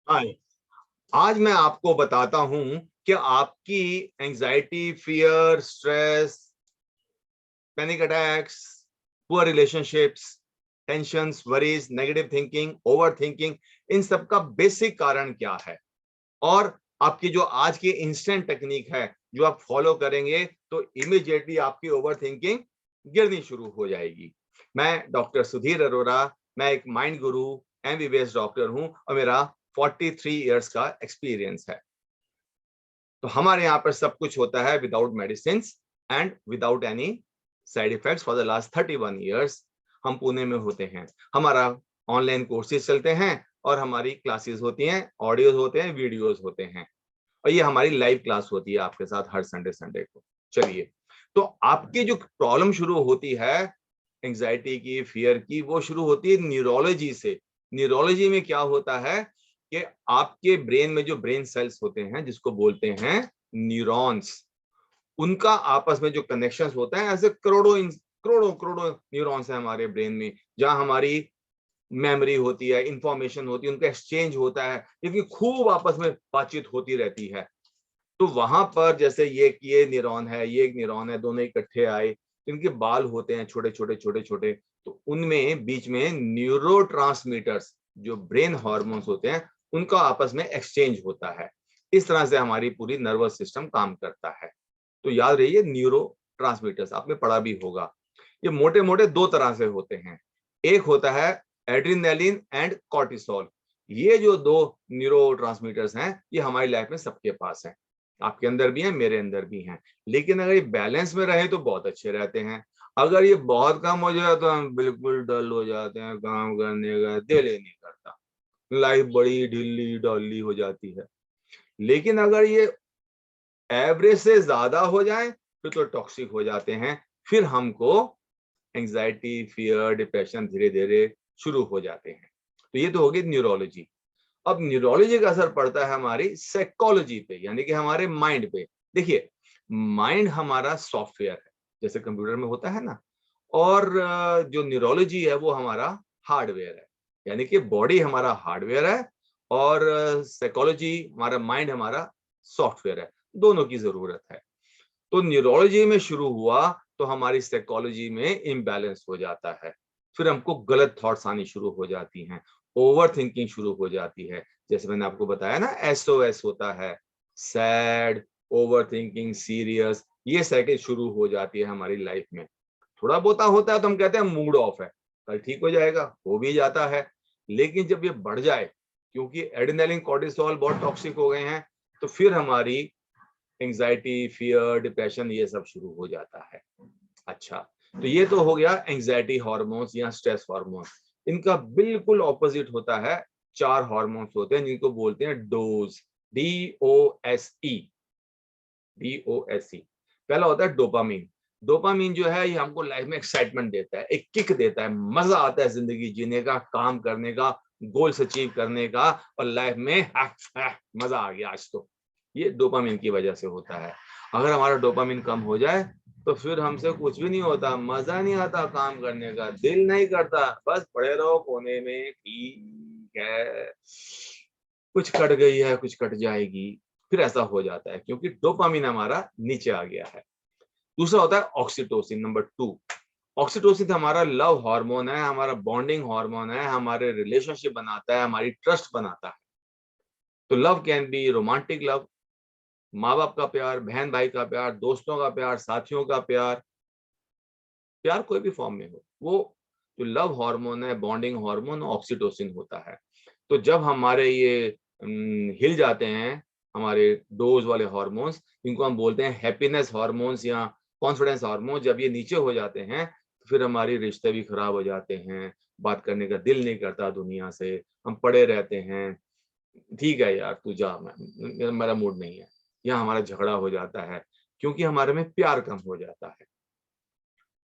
हाय। आज मैं आपको बताता हूं कि आपकी anxiety, fear, stress, panic attacks, poor relationships, tensions, worries, negative thinking, overthinking, इन सब का बेसिक कारण क्या है। और आपकी जो आज की इंस्टेंट टेक्निक है, जो आप फॉलो करेंगे तो इमीडिएटली आपकी ओवर थिंकिंग गिरनी शुरू हो जाएगी। मैं डॉक्टर सुधीर अरोरा, मैं एक माइंड गुरु, एमबीबीएस डॉक्टर हूं और मेरा 43 इयर्स का एक्सपीरियंस है। तो हमारे यहाँ पर सब कुछ होता है without medicine and without any side effects for the last 31 years. हम पुणे में होते हैं। हमारा ऑनलाइन कोर्सेज चलते हैं और हमारी क्लासेस होती हैं, ऑडियोज होते हैं, वीडियोज होते हैं, और ये हमारी लाइव क्लास होती है आपके साथ हर संडे संडे को। चलिए, तो आपकी जो प्रॉब्लम शुरू होती है एंजाइटी की, फियर की, वो शुरू होती है न्यूरोलॉजी से। न्यूरोलॉजी में क्या होता है कि आपके ब्रेन में जो ब्रेन सेल्स होते हैं, जिसको बोलते हैं न्यूरॉन्स, उनका आपस में जो कनेक्शंस होता है, ऐसे करोड़ों करोड़ों करोड़ों न्यूरॉन्स हैं हमारे ब्रेन में, जहां हमारी मेमोरी होती है, इंफॉर्मेशन होती है, उनका एक्सचेंज होता है, क्योंकि खूब आपस में बातचीत होती रहती है। तो वहां पर जैसे ये न्यूरॉन है, ये एक न्यूरॉन है, दोनों इकट्ठे आए, तो इनके बाल होते हैं छोटे छोटे छोटे छोटे, तो उनमें बीच में न्यूरोट्रांसमीटर्स, जो ब्रेन हॉर्मोन्स होते हैं, उनका आपस में एक्सचेंज होता है। इस तरह से हमारी पूरी नर्वस सिस्टम काम करता है। तो याद रहिए, न्यूरो ट्रांसमीटर्स आपने पढ़ा भी होगा। ये मोटे मोटे दो तरह से होते हैं। एक होता है एड्रिनलिन एंड कॉर्टिसोल। ये जो दो न्यूरो ट्रांसमीटर्स हैं, ये हमारी लाइफ में सबके पास हैं। आपके अंदर भी हैं, मेरे अंदर भी हैं। लेकिन अगर ये बैलेंस में रहे तो बहुत अच्छे रहते हैं। अगर ये बहुत कम हो जाए तो हम बिल्कुल डल हो जाते हैं, काम करने का दिल ही नहीं करता, लाइफ बड़ी ढिल्ली ढाली हो जाती है। लेकिन अगर ये एवरेज से ज्यादा हो जाए फिर तो टॉक्सिक हो जाते हैं। फिर हमको एंजाइटी, फियर, डिप्रेशन धीरे धीरे शुरू हो जाते हैं। तो ये तो होगी न्यूरोलॉजी। अब न्यूरोलॉजी का असर पड़ता है हमारी साइकोलॉजी पे, यानी कि हमारे माइंड पे। देखिए, माइंड हमारा सॉफ्टवेयर है, जैसे कंप्यूटर में होता है ना, और जो न्यूरोलॉजी है वो हमारा हार्डवेयर है। यानी कि बॉडी हमारा हार्डवेयर है और साइकोलॉजी, हमारा माइंड हमारा सॉफ्टवेयर है। दोनों की जरूरत है। तो न्यूरोलॉजी में शुरू हुआ तो हमारी साइकोलॉजी में इम्बैलेंस हो जाता है। फिर हमको गलत थॉट्स आनी शुरू हो जाती हैं, ओवर थिंकिंग शुरू हो जाती है। जैसे मैंने आपको बताया ना, एसओएस होता है, सैड, ओवर थिंकिंग, सीरियस, ये साइकिल शुरू हो जाती है हमारी लाइफ में। थोड़ा बहुत होता है तो हम कहते हैं मूड ऑफ है, कल ठीक हो जाएगा, हो भी जाता है। लेकिन जब ये बढ़ जाए, क्योंकि एड्रेनालिन, कॉर्टिसोल बहुत टॉक्सिक हो गए हैं, तो फिर हमारी एंजाइटी, फियर, डिप्रेशन, ये सब शुरू हो जाता है। अच्छा, तो ये तो हो गया एंजाइटी हार्मोन्स या स्ट्रेस हार्मोन। इनका बिल्कुल ऑपोजिट होता है, चार हार्मोन्स होते हैं जिनको बोलते हैं डोज, DOSE। DOSE पहला होता है डोपामीन। डोपामीन जो है, ये हमको लाइफ में एक्साइटमेंट देता है, एक किक देता है, मजा आता है जिंदगी जीने का, काम करने का, गोल्स अचीव करने का, और लाइफ में मजा आ गया आज तो। ये डोपामीन की वजह से होता है। अगर हमारा डोपामीन कम हो जाए तो फिर हमसे कुछ भी नहीं होता, मजा नहीं आता, काम करने का दिल नहीं करता, बस पड़े रहो कोने में, ठीक है, कुछ कट गई है, कुछ कट जाएगी। फिर ऐसा हो जाता है क्योंकि डोपामीन हमारा नीचे आ गया है। दूसरा होता है ऑक्सीटोसिन, नंबर 2। ऑक्सीटोसिन हमारा लव हार्मोन है, हमारा बॉन्डिंग हार्मोन है, हमारे रिलेशनशिप बनाता है, हमारी ट्रस्ट बनाता है। तो love can be romantic love, माँ बाप का प्यार, बहन भाई का प्यार, दोस्तों का प्यार, साथियों का प्यार, प्यार कोई भी फॉर्म में हो, वो जो लव हार्मोन है, बॉन्डिंग हार्मोन, ऑक्सीटोसिन होता है। तो जब हमारे ये हिल जाते हैं हमारे डोज वाले हार्मोन्स, इनको हम बोलते हैं हैप्पीनेस हार्मोन्स या कॉन्फिडेंस हार्मोन, जब ये नीचे हो जाते हैं तो फिर हमारी रिश्ते भी खराब हो जाते हैं, बात करने का दिल नहीं करता दुनिया से, हम पड़े रहते हैं, ठीक है यार तू जा, मेरा मूड नहीं है, या हमारा झगड़ा हो जाता है क्योंकि हमारे में प्यार कम हो जाता है।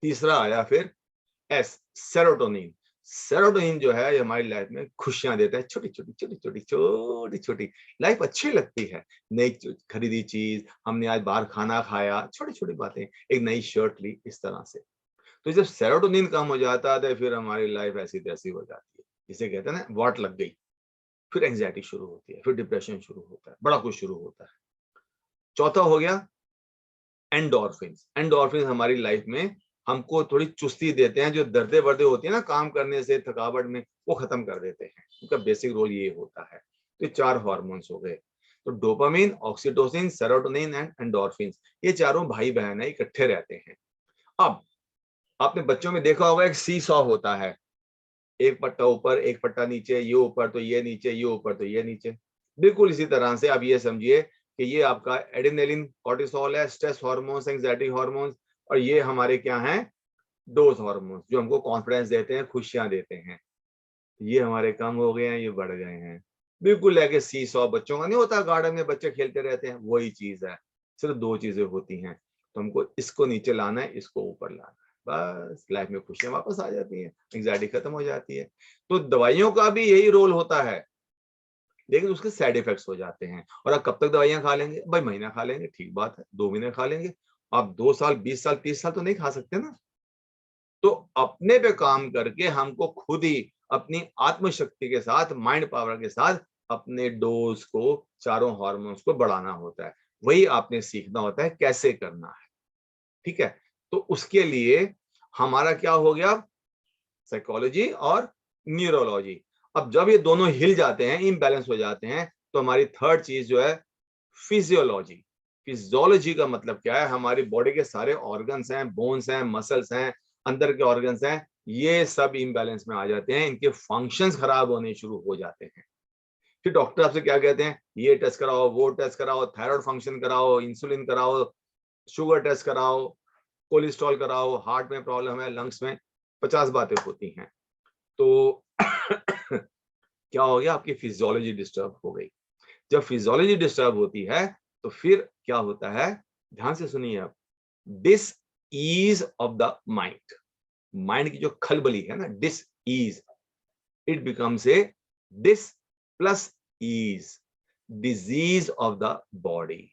तीसरा आया फिर एस, सेरोटोनिन। सेरोटोनिन जो है, ये हमारी लाइफ में खुशियां देता है, छोटी छोटी छोटी छोटी छोटी छोटी। लाइफ अच्छी लगती है, नई खरीदी चीज, हमने आज बाहर खाना खाया, छोटी छोटी बातें, एक नई शर्ट ली, इस तरह से। तो जब सेरोटोनिन कम हो जाता है तो फिर हमारी लाइफ ऐसी तैसी हो जाती है, जिसे कहते हैं ना वाट लग गई। फिर एंजाइटी शुरू होती है, फिर डिप्रेशन शुरू होता है, बड़ा कुछ शुरू होता है। चौथा हो गया एंडोर्फिन्स। एंडोर्फिन्स हमारी लाइफ में हमको थोड़ी चुस्ती देते हैं, जो दर्दे वर्दे होती है ना काम करने से, थकावट में, वो खत्म कर देते हैं। उनका बेसिक रोल ये होता है। तो 4 हार्मोन्स हो गए। तो dopamine, oxytocin, serotonin and endorphins, ये चारों भाई बहन है, इकट्ठे रहते हैं। अब आपने बच्चों में देखा होगा एक सी सॉ होता है, एक पट्टा ऊपर एक पट्टा नीचे, ये ऊपर तो ये नीचे, ये ऊपर तो ये नीचे। बिल्कुल इसी तरह से आप ये समझिए कि ये आपका एड्रेनलिन, कोर्टिसोल है, स्ट्रेस हार्मोन्स, एंजाइटी हार्मोन्स, और ये हमारे क्या हैं, डोज हार्मोन्स, जो हमको कॉन्फिडेंस देते हैं, खुशियां देते हैं। ये हमारे कम हो गए हैं, ये बढ़ गए हैं। बिल्कुल लेके सी सॉ बच्चों का नहीं होता, गार्डन में बच्चे खेलते रहते हैं, वही चीज है। सिर्फ 2 चीजें होती हैं, तो हमको इसको नीचे लाना है, इसको ऊपर लाना है, बस लाइफ में खुशियां वापस आ जाती हैं, एंग्जाइटी खत्म हो जाती है। तो दवाइयों का भी यही रोल होता है, लेकिन उसके साइड इफेक्ट्स हो जाते हैं। और आप कब तक दवाइयां खा लेंगे भाई? महीना खा लेंगे, ठीक बात है, 2 महीने खा लेंगे। आप 2 साल, 20 साल, 30 साल तो नहीं खा सकते ना। तो अपने पे काम करके हमको खुद ही अपनी आत्मशक्ति के साथ, माइंड पावर के साथ अपने डोज को, चारों हार्मोन्स को बढ़ाना होता है। वही आपने सीखना होता है कैसे करना है, ठीक है। तो उसके लिए हमारा क्या हो गया, साइकोलॉजी और न्यूरोलॉजी। अब जब ये दोनों हिल जाते हैं, इम्बैलेंस हो जाते हैं, तो हमारी थर्ड चीज जो है फिजियोलॉजी। फिजियोलॉजी का मतलब क्या है, हमारी बॉडी के सारे ऑर्गन्स हैं, बोन्स हैं, मसल्स हैं, अंदर के ऑर्गन्स हैं, ये सब इम्बैलेंस में आ जाते हैं, इनके फंक्शंस खराब होने शुरू हो जाते हैं। फिर डॉक्टर आपसे क्या कहते हैं, ये टेस्ट कराओ, वो टेस्ट कराओ, थायराइड फंक्शन कराओ, इंसुलिन कराओ, शुगर टेस्ट कराओ, कोलेस्ट्रॉल कराओ, हार्ट में प्रॉब्लम है, लंग्स में, 50 बातें होती हैं। तो क्या हो गया, आपकी फिजियोलॉजी डिस्टर्ब हो गई। जब फिजियोलॉजी डिस्टर्ब होती है तो फिर क्या होता है, ध्यान से सुनिए आप, dis ease of the mind. Mind की जो खलबली है ना, dis ease, it becomes a dis plus ease, disease of the body.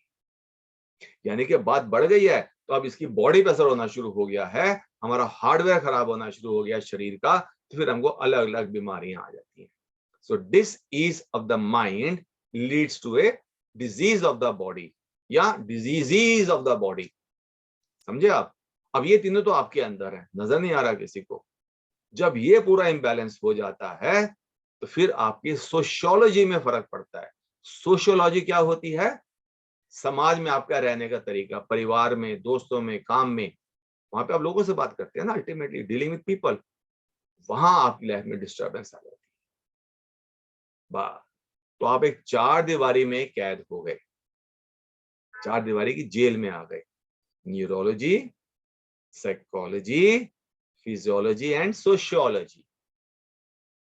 यानी कि बात बढ़ गई है, तो अब इसकी बॉडी पे असर होना शुरू हो गया है, हमारा हार्डवेयर खराब होना शुरू हो गया शरीर का, तो फिर हमको अलग अलग बीमारियां आ जाती हैं। So disease of the mind leads to a disease of the body या डिजीजीज ऑफ द बॉडी। समझे आप? अब ये तीनों तो आपके अंदर है, नजर नहीं आ रहा किसी को। जब ये पूरा इंबैलेंस हो जाता है तो फिर आपकी सोशियोलॉजी में फर्क पड़ता है। सोशियोलॉजी क्या होती है, समाज में आपका रहने का तरीका, परिवार में, दोस्तों में, काम में, वहां पे आप लोगों से बात करते हैं ना, अल्टीमेटली डीलिंग विद पीपल, वहां आपकी लाइफ में डिस्टर्बेंस आ जाती है। बस, तो आप एक 4 दीवारी में कैद हो गए, 4 दीवारी की जेल में आ गए। Neurology, psychology, physiology and sociology,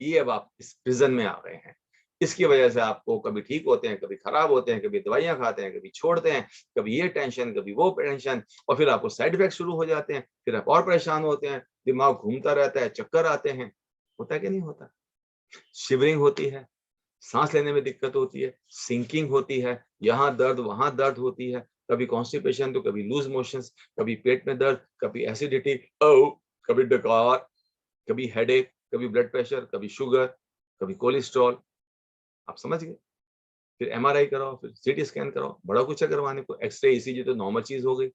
ये अब आप इस प्रिजन में आ गए हैं। इसकी वजह से आपको कभी ठीक होते हैं, कभी खराब होते हैं, कभी दवाइयां खाते हैं, कभी छोड़ते हैं, कभी ये टेंशन, कभी वो टेंशन, और फिर आपको साइड इफेक्ट शुरू हो जाते हैं, फिर आप और परेशान होते हैं, दिमाग घूमता रहता है, चक्कर आते हैं। होता है कि नहीं होता? शिवरिंग होती है, सांस लेने में दिक्कत होती है, सिंकिंग होती है, यहाँ दर्द वहां दर्द होती है, कभी कॉन्स्टिपेशन तो कभी लूज मोशंस, कभी पेट में दर्द, कभी एसिडिटी, कभी डकार, कभी हेडेक, कभी ब्लड प्रेशर, कभी शुगर, कभी कोलेस्ट्रॉल। आप समझ गए? फिर एमआरआई कराओ, फिर सीटी स्कैन कराओ, बड़ा कुछ है करवाने को, एक्सरे, ईसीजी तो नॉर्मल चीज हो गई,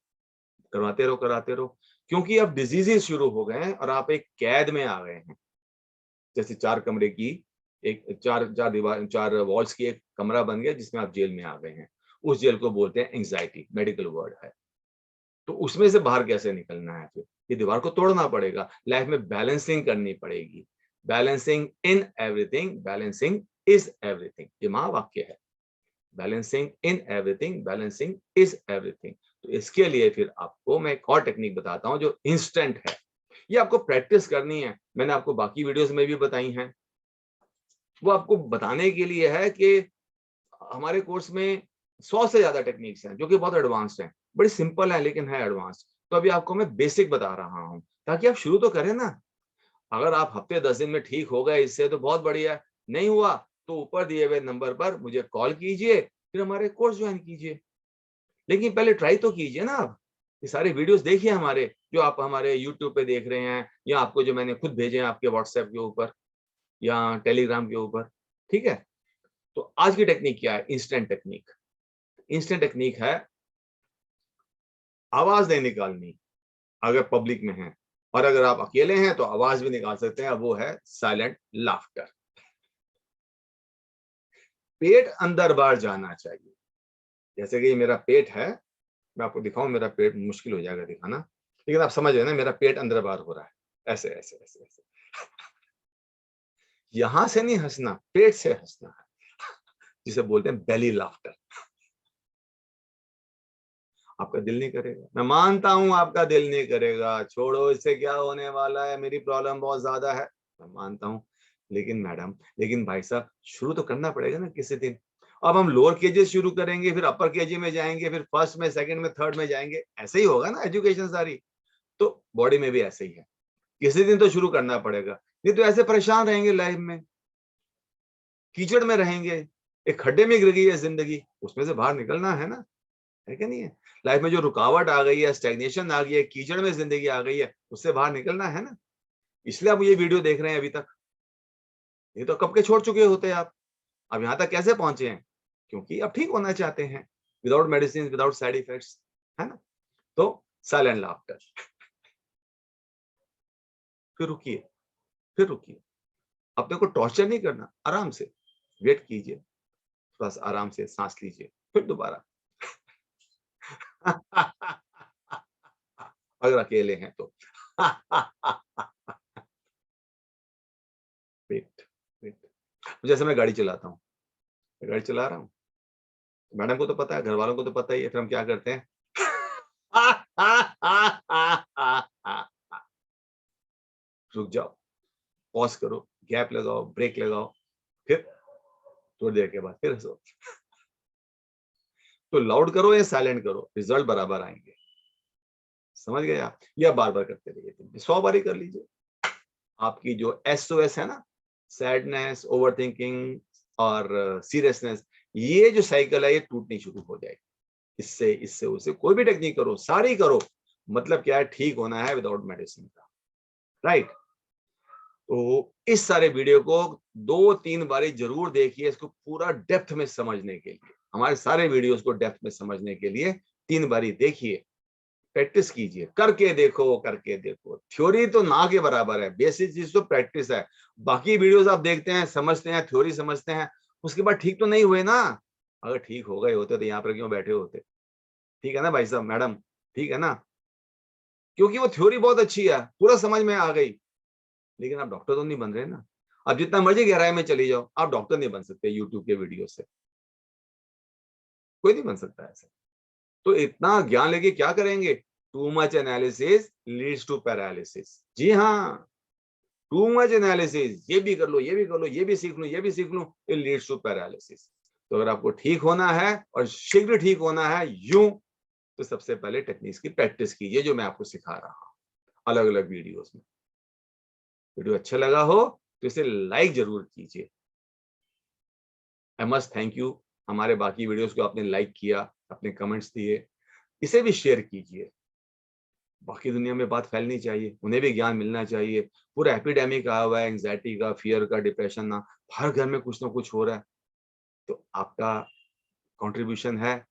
करवाते रहो कराते रहो, क्योंकि अब डिजीजेस शुरू हो गए हैं और आप एक कैद में आ गए हैं। जैसे 4 कमरे की एक, 4 दीवार, 4 वॉल्स की एक कमरा बन गया, जिसमें आप जेल में आ गए हैं। उस जेल को बोलते हैं एंग्जाइटी, मेडिकल वर्ड है। तो उसमें से बाहर कैसे निकलना है? फिर ये दीवार को तोड़ना पड़ेगा, लाइफ में बैलेंसिंग करनी पड़ेगी। Balancing in everything, balancing is everything, ये महावाक्य है। Balancing in everything, balancing is everything. तो इसके लिए फिर आपको मैं एक और टेक्निक बताता हूं जो इंस्टेंट है। ये आपको प्रैक्टिस करनी है, मैंने आपको बाकी वीडियोस में भी बताई हैं। वो आपको बताने के लिए है कि हमारे कोर्स में 100 से ज्यादा टेक्निक्स हैं जो कि बहुत एडवांस्ड हैं, बड़ी सिंपल है लेकिन है एडवांस्ड। तो अभी आपको मैं बेसिक बता रहा हूं ताकि आप शुरू तो करें ना। अगर आप हफ्ते 10 दिन में ठीक हो गए इससे तो बहुत बढ़िया है, नहीं हुआ तो ऊपर दिए हुए नंबर पर मुझे कॉल कीजिए, फिर हमारे कोर्स ज्वाइन कीजिए। लेकिन पहले ट्राई तो कीजिए ना। आप ये सारे वीडियोस देखिए हमारे, जो आप हमारे यूट्यूब पे देख रहे हैं, या आपको जो मैंने खुद भेजे हैं आपके व्हाट्सएप के ऊपर या टेलीग्राम के ऊपर, ठीक है। तो आज की टेक्निक क्या है? Instant technique. इंस्टेंट टेक्निक है आवाज नहीं निकालनी अगर पब्लिक में है, और अगर आप अकेले हैं तो आवाज भी निकाल सकते हैं, वो है साइलेंट लाफ्टर। पेट अंदर बाहर जाना चाहिए। जैसे कि मेरा पेट है, मैं आपको दिखाऊं, मेरा पेट मुश्किल हो जाएगा दिखाना, लेकिन आप समझ रहे ना, मेरा पेट अंदर बाहर हो रहा है, ऐसे ऐसे ऐसे ऐसे। यहां से नहीं हंसना, पेट से हंसना है, जिसे बोलते हैं बेली लाफ्टर। आपका दिल नहीं करेगा, मैं मानता हूं आपका दिल नहीं करेगा, छोड़ो इससे क्या होने वाला है, मेरी प्रॉब्लम बहुत ज्यादा है, मैं मानता हूं। लेकिन मैडम, लेकिन भाई साहब, शुरू तो करना पड़ेगा ना किसी दिन। अब हम लोअर केजेस शुरू करेंगे, फिर अपर केजी में जाएंगे, फिर फर्स्ट में, सेकंड में, थर्ड में जाएंगे, ऐसे ही होगा ना एजुकेशन सारी। तो बॉडी में भी ऐसे ही है, किसी दिन तो शुरू करना पड़ेगा, नहीं तो ऐसे परेशान रहेंगे लाइफ में, कीचड़ में रहेंगे। एक खड्डे में गिर गई है जिंदगी, उसमें से बाहर निकलना है ना, है क्या नहीं है? लाइफ में जो रुकावट आ गई है, स्टैग्नेशन आ गई है, कीचड़ में जिंदगी आ गई है, उससे बाहर निकलना है ना। इसलिए आप ये वीडियो देख रहे हैं अभी तक, ये तो कब के छोड़ चुके होते हैं आप। अब यहाँ तक कैसे पहुंचे हैं? क्योंकि अब ठीक होना चाहते हैं, without medicine, without side effects, है ना। तो साइलेंट लाफ्टर। फिर रुकिए, फिर रुकिए, अपने को टॉर्चर नहीं करना, आराम से वेट कीजिए, थोड़ा सा आराम से सांस लीजिए, फिर दोबारा। अगर अकेले हैं तो। Wait, wait. जैसे मैं गाड़ी चलाता हूँ, गाड़ी चला रहा हूँ, मैडम को तो पता है, घर वालों को तो पता ही है, फिर हम क्या करते हैं? रुक जाओ, पॉज करो, गैप लगाओ, ब्रेक लगाओ, फिर थोड़ी देर के बाद फिर हंसो। तो लाउड करो या साइलेंट करो, रिजल्ट बराबर आएंगे। समझ गए आप? या बार बार करते रहिए, 100 बार ही कर लीजिए। आपकी जो SOS है ना, सैडनेस, ओवर थिंकिंग और सीरियसनेस, ये जो साइकिल है, ये टूटनी शुरू हो जाएगी। इससे इससे उससे कोई भी टेक्निक करो, सारी करो, मतलब क्या है, ठीक होना है विदाउट मेडिसिन का, राइट। तो इस सारे वीडियो को 2-3 बारी जरूर देखिए, इसको पूरा डेप्थ में समझने के लिए, हमारे सारे वीडियोस को डेप्थ में समझने के लिए 3 बारी देखिए, प्रैक्टिस कीजिए, करके देखो, करके देखो। थ्योरी तो ना के बराबर है, बेसिक चीज तो प्रैक्टिस है। बाकी वीडियोस आप देखते हैं, समझते हैं, थ्योरी समझते हैं, उसके बाद ठीक तो नहीं हुए ना। अगर ठीक हो गए होते तो यहाँ पर क्यों बैठे होते? ठीक है ना भाई साहब, मैडम, ठीक है ना? क्योंकि वो थ्योरी बहुत अच्छी है, पूरा समझ में आ गई, लेकिन आप डॉक्टर तो नहीं बन रहे ना। आप जितना मर्जी गहराई में चली जाओ, आप डॉक्टर नहीं बन सकते यूट्यूब के वीडियो से, कोई नहीं बन सकता ऐसे। तो इतना ज्ञान लेके क्या करेंगे? Too much analysis leads to paralysis. जी हाँ, टू मच एनालिसिस, ये भी कर लो, ये भी कर लो, ये भी सीख लो, ये भी सीख लो, इट लीड्स टू पैरालिसिस। तो अगर आपको ठीक होना है और शीघ्र ठीक होना है यूं, तो सबसे पहले टेक्निक्स की प्रैक्टिस कीजिए, जो मैं आपको सिखा रहा हूं अलग अलग वीडियोस में। वीडियो अच्छा लगा हो तो इसे लाइक जरूर कीजिए। आई मस्ट थैंक यू, हमारे बाकी वीडियोस को आपने लाइक किया, अपने कमेंट्स दिए, इसे भी शेयर कीजिए। बाकी दुनिया में बात फैलनी चाहिए, उन्हें भी ज्ञान मिलना चाहिए। पूरा एपिडेमिक आया हुआ है, एंग्जाइटी का, फियर का, डिप्रेशन ना, हर घर में कुछ ना कुछ हो रहा है। तो आपका कंट्रीब्यूशन है,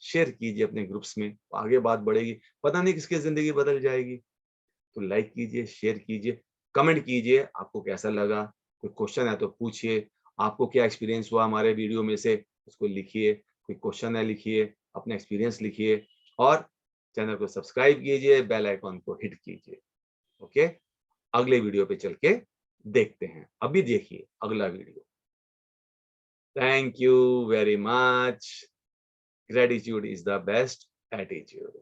शेयर कीजिए अपने ग्रुप्स में, आगे बात बढ़ेगी, पता नहीं किसकी जिंदगी बदल जाएगी। तो लाइक कीजिए, शेयर कीजिए, कमेंट कीजिए, आपको कैसा लगा, कोई क्वेश्चन है तो पूछिए, आपको क्या एक्सपीरियंस हुआ हमारे वीडियो में से, उसको लिखिए, कोई क्वेश्चन है लिखिए, अपना एक्सपीरियंस लिखिए, और चैनल को सब्सक्राइब कीजिए, बेल आइकॉन को हिट कीजिए। ओके, अगले वीडियो पे चल के देखते हैं, अभी देखिए अगला video. Thank you very much, gratitude is the best attitude.